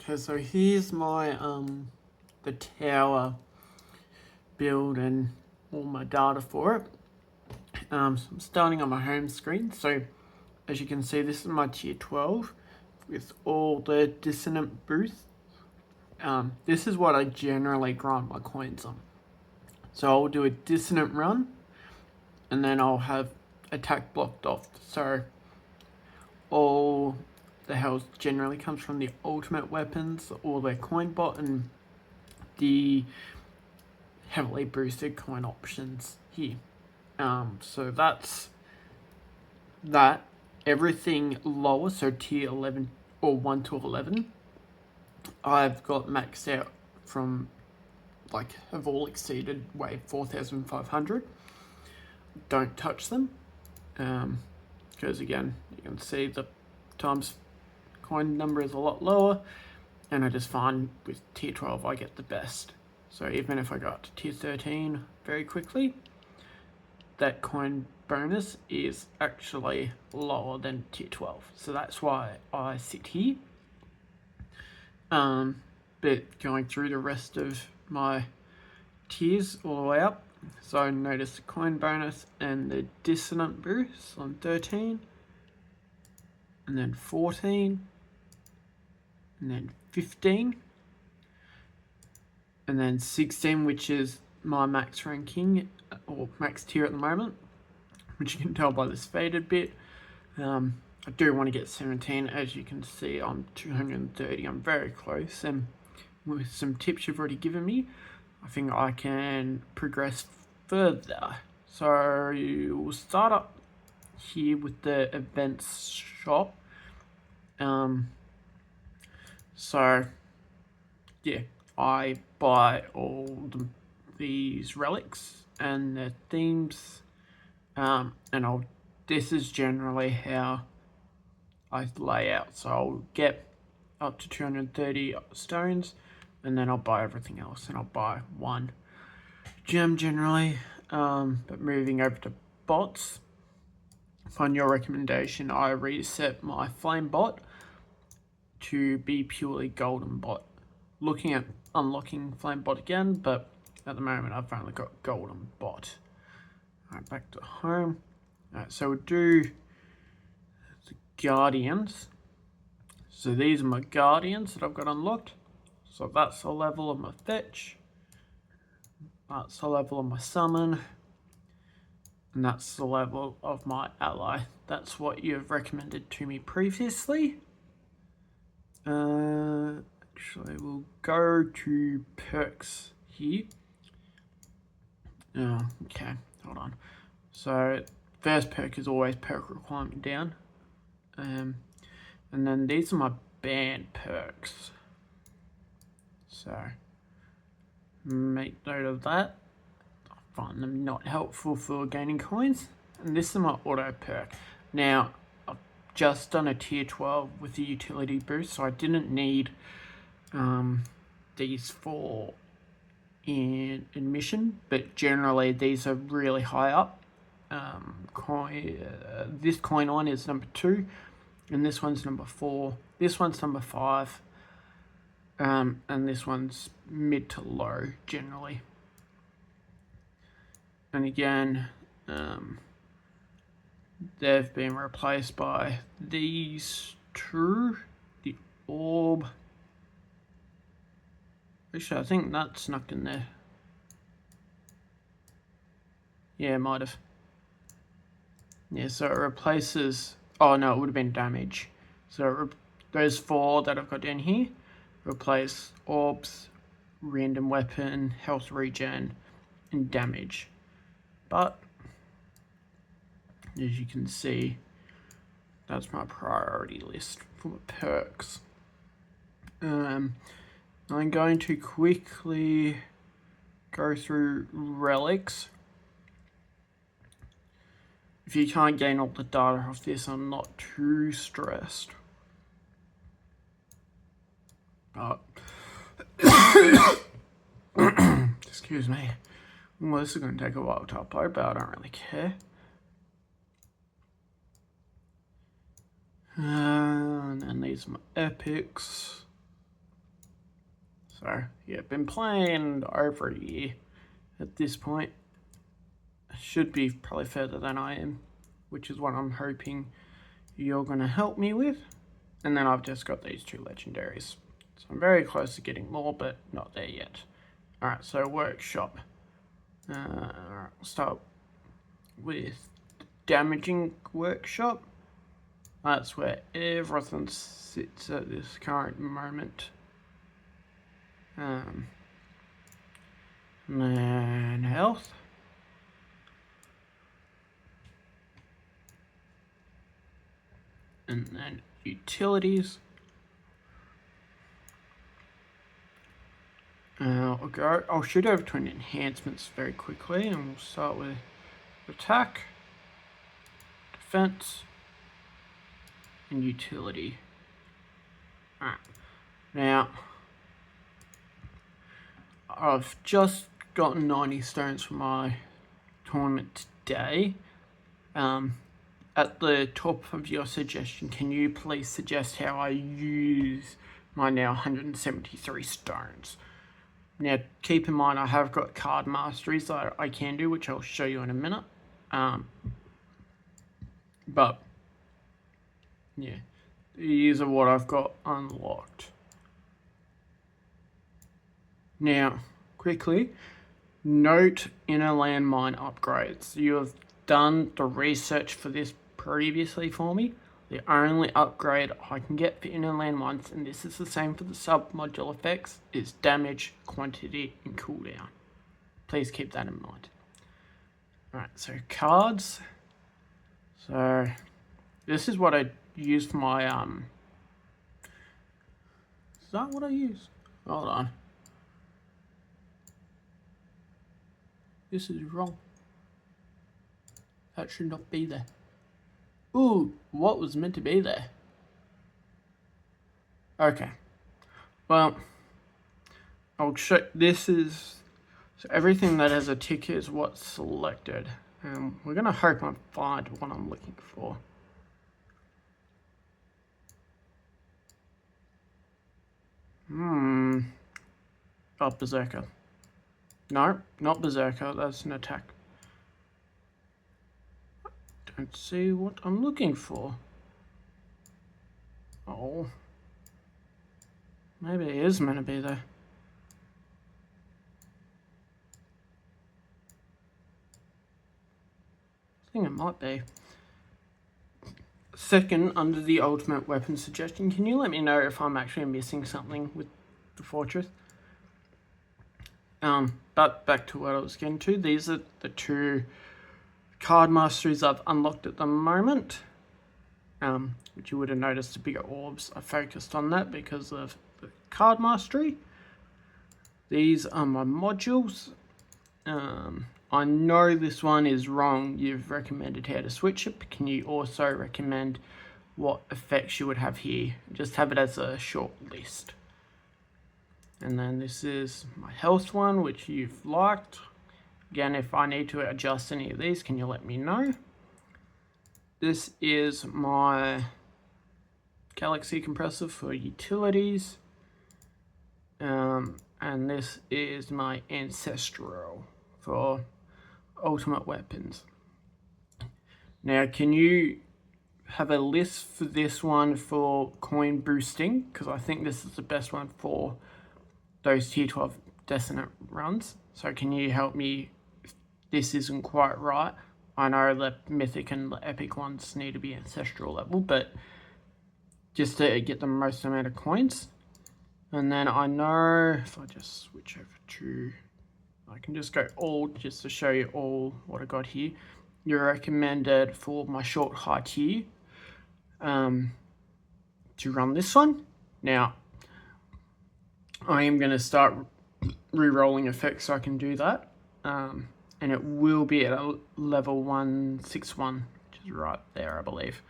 Okay, so here's my the tower build and all my data for it. So I'm starting on my home screen. So as you can see, this is my tier 12 with all the dissonant boosts. This is what I generally grind my coins on. So I'll do a dissonant run, and then I'll have attack blocked off. So all the health generally comes from the ultimate weapons or their coin bot and the heavily boosted coin options here. So that's that. Everything lower, so tier 11 or 1 to 11, I've got maxed out from, like, have all exceeded wave 4,500. Don't touch them. Because again, you can see the times coin number is a lot lower, and I just find with tier 12 I get the best. So even if I got to tier 13 very quickly, that coin bonus is actually lower than tier 12. So that's why I sit here. But going through the rest of my tiers all the way up, so notice the coin bonus and the dissonant boost on 13, and then 14, and then 15, and then 16, which is my max ranking or max tier at the moment, which you can tell by this faded bit. I do want to get 17. As you can see, I'm 230. I'm very close, and with some tips you've already given me, I think I can progress further. So we'll start up here with the events shop. So yeah, I buy all these relics and their themes, and this is generally how I lay out. So I'll get up to 230 stones, and then I'll buy everything else, and I'll buy one gem generally. But moving over to bots, on your recommendation, I reset my flame bot to be purely golden bot. Looking at unlocking flame bot again, but at the moment I've only got golden bot. Alright, back to home. Alright, so we'll do the guardians. So these are my guardians that I've got unlocked. So that's the level of my fetch. That's the level of my summon. And that's the level of my ally. That's what you've recommended to me previously. Actually, we'll go to perks here. Oh, okay, hold on. So first perk is always perk requirement down. And then these are my banned perks. So make note of that. I find them not helpful for gaining coins. And this is my auto perk. Now, I've just done a tier 12 with the utility boost, so I didn't need these for in admission, but generally these are really high up. This coin on is number 2, and this one's number 4. This one's number 5, and this one's mid to low generally. And again, they've been replaced by these two. The orb. Actually, I think that snuck in there. Yeah, it might have. Yeah, so it replaces... Oh, no, it would have been damage. So those 4 that I've got down here replace orbs, random weapon, health regen, and damage. But, as you can see, that's my priority list for my perks. I'm going to quickly go through relics. If you can't gain all the data off this, I'm not too stressed. But excuse me. Well, this is going to take a while to upload, but I don't really care. And these are my epics. So yeah, been playing over a year at this point. Should be probably further than I am, which is what I'm hoping you're going to help me with. And then I've just got these 2 legendaries. So I'm very close to getting more, but not there yet. Alright, so workshop. Alright, we'll start with damaging workshop. That's where everything sits at this current moment. And then health. And then utilities. I'll shoot over to an enhancements very quickly, and we'll start with attack, defense, and utility. Alright, now I've just gotten 90 stones for my tournament today. At the top of your suggestion, can you please suggest how I use my now 173 stones? Now, keep in mind, I have got card masteries that I can do, which I'll show you in a minute. But, yeah, these are what I've got unlocked. Now, quickly, note inner landmine upgrades. You have done the research for this previously for me. The only upgrade I can get for inner landmines, and this is the same for the sub-module effects, is damage, quantity, and cooldown. Please keep that in mind. Alright, so cards. So, this is what I use for my, is that what I use? Hold on. This is wrong. That should not be there. Ooh, what was meant to be there? Okay. Well, I'll show. This is. So everything that has a tick is what's selected. And we're going to hope I find what I'm looking for. Oh, Berserker. No, not Berserker. That's an attack. Don't see what I'm looking for. Oh. Maybe it is meant to be there. I think it might be. Second, under the ultimate weapon suggestion, can you let me know if I'm actually missing something with the fortress? But back to what I was getting to. These are the 2 card masteries I've unlocked at the moment. Which you would have noticed the bigger orbs. I focused on that because of the card mastery. These are my modules. I know this one is wrong. You've recommended how to switch it, but can you also recommend what effects you would have here? Just have it as a short list. And then this is my health one, which you've liked. Again, if I need to adjust any of these, can you let me know? This is my galaxy compressor for utilities. And this is my ancestral for ultimate weapons. Now, can you have a list for this one for coin boosting? Because I think this is the best one for those tier 12 Descent runs. So can you help me if this isn't quite right? I know the mythic and the epic ones need to be ancestral level, but just to get the most amount of coins. And then I know if I just switch over to, I can just go all just to show you all what I got here. You're recommended for my short high tier to run this one. Now, I am going to start re-rolling effects so I can do that. And it will be at a level 161, which is right there, I believe.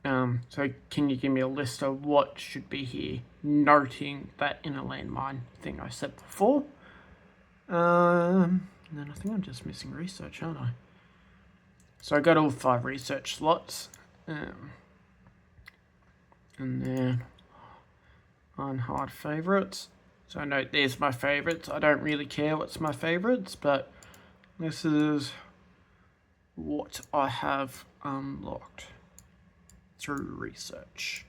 So can you give me a list of what should be here, noting that inner landmine thing I said before? And then I think I'm just missing research, aren't I? So I got all 5 research slots. And then on hard favorites. So note there's my favorites. I don't really care what's my favorites, but this is what I have unlocked through research.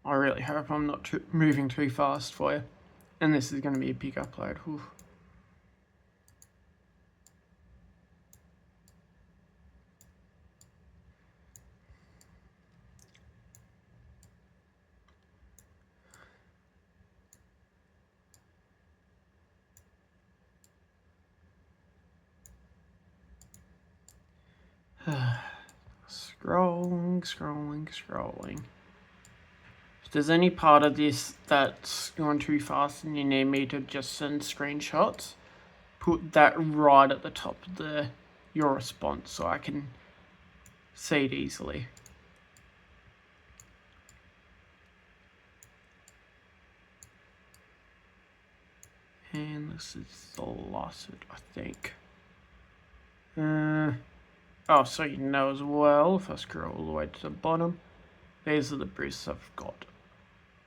I really hope I'm not moving too fast for you. And this is going to be a big upload. Whew. Scrolling. If there's any part of this that's going too fast and you need me to just send screenshots, put that right at the top of your response so I can see it easily. And this is the last bit, I think. Oh, so you know as well, if I scroll all the way to the bottom, these are the boosts I've got.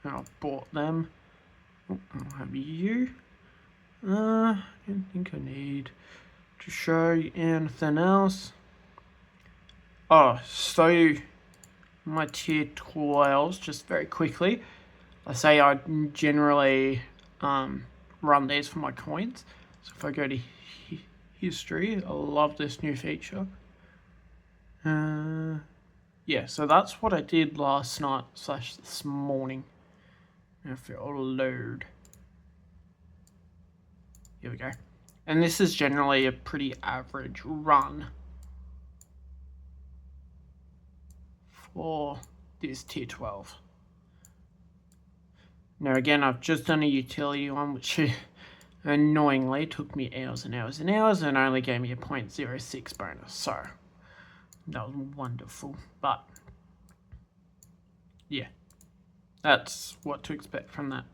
And I've bought them. Oh, I'll have you. I don't think I need to show you anything else. Oh, so my tier 12s, just very quickly. I say I generally run these for my coins. So if I go to history, I love this new feature. Yeah, so that's what I did last night / this morning. If it'll load. Here we go. And this is generally a pretty average run for this tier 12. Now again, I've just done a utility one, which annoyingly took me hours and hours and hours and only gave me a 0.06 bonus. So that was wonderful. But yeah, that's what to expect from that.